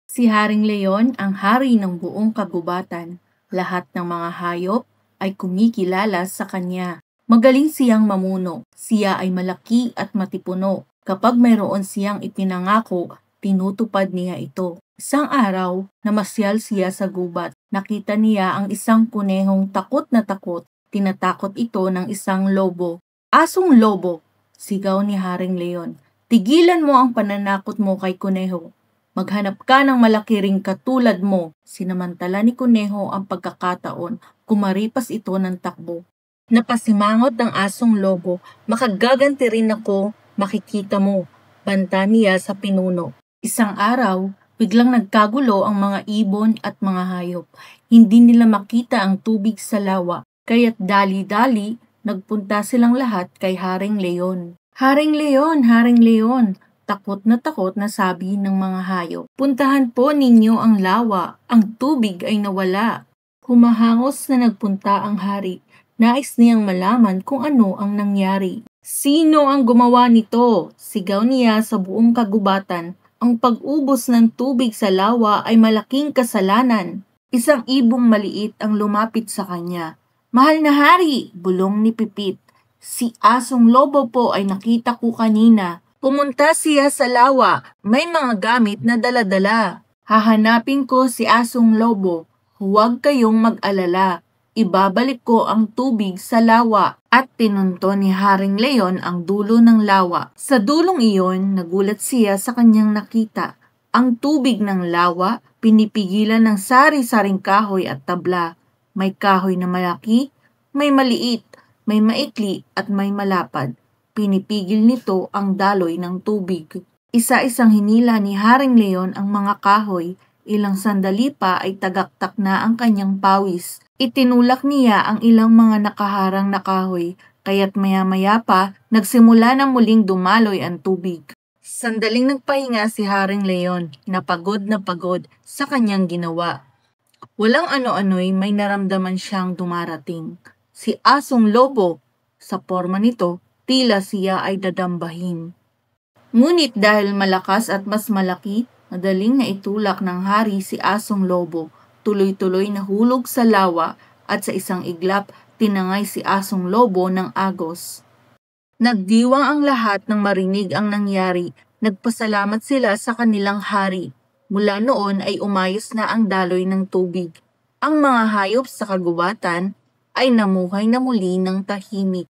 Si Haring Leon ang hari ng buong kagubatan. Lahat ng mga hayop ay kumikilala sa kanya. Magaling siyang mamuno. Siya ay malaki at matipuno. Kapag mayroon siyang ipinangako, tinutupad niya ito. Isang araw, namasyal siya sa gubat. Nakita niya ang isang kunehong takot na takot. Tinatakot ito ng isang lobo. "Asong lobo!" sigaw ni Haring Leon. "Tigilan mo ang pananakot mo kay kuneho. Maghanap ka ng malaki ring katulad mo." Sinamantala ni kuneho ang pagkakataon, kumaripas ito ng takbo. Napasimangot ng asong lobo, "Makagaganti rin ako, makikita mo," banta niya sa pinuno. Isang araw, biglang nagkagulo ang mga ibon at mga hayop. Hindi nila makita ang tubig sa lawa, kaya't dali-dali nagpunta silang lahat kay Haring Leon. "Haring Leon, Haring Leon," takot na sabi ng mga hayop, "puntahan po ninyo ang lawa, ang tubig ay nawala." Humahangos na nagpunta ang hari. Nais niyang malaman kung ano ang nangyari. "Sino ang gumawa nito?" sigaw niya sa buong kagubatan. "Ang pag-ubos ng tubig sa lawa ay malaking kasalanan." Isang ibong maliit ang lumapit sa kanya. "Mahal na hari," bulong ni Pipit, "si Asong Lobo po ay nakita ko kanina. Pumunta siya sa lawa, may mga gamit na dala-dala. Hahanapin ko si Asong Lobo. Huwag kayong mag-alala. Ibabalik ko ang tubig sa lawa." At pinunto ni Haring Leon ang dulo ng lawa. Sa dulong iyon, nagulat siya sa kanyang nakita. Ang tubig ng lawa, pinipigilan ng sari-saring kahoy at tabla. May kahoy na malaki, may maliit, may maikli at may malapad. Pinipigil nito ang daloy ng tubig. Isa-isang hinila ni Haring Leon ang mga kahoy. Ilang sandali pa ay tagaktak na ang kanyang pawis. Itinulak niya ang ilang mga nakaharang na kahoy, kaya't maya-maya pa nagsimula na muling dumaloy ang tubig. Sandaling nagpahinga si Haring Leon, na pagod sa kanyang ginawa. Walang ano-ano'y may naramdaman siyang dumarating. Si Asong Lobo. Sa porma nito, tila siya ay dadambahin. Ngunit dahil malakas at mas malaki, madaling naitulak ng hari si Asong Lobo. Tuloy-tuloy na hulog sa lawa at sa isang iglap, tinangay si Asong Lobo ng agos. Nagdiwang ang lahat nang marinig ang nangyari. Nagpasalamat sila sa kanilang hari. Mula noon ay umayos na ang daloy ng tubig. Ang mga hayop sa kagubatan ay namuhay na muli ng tahimik.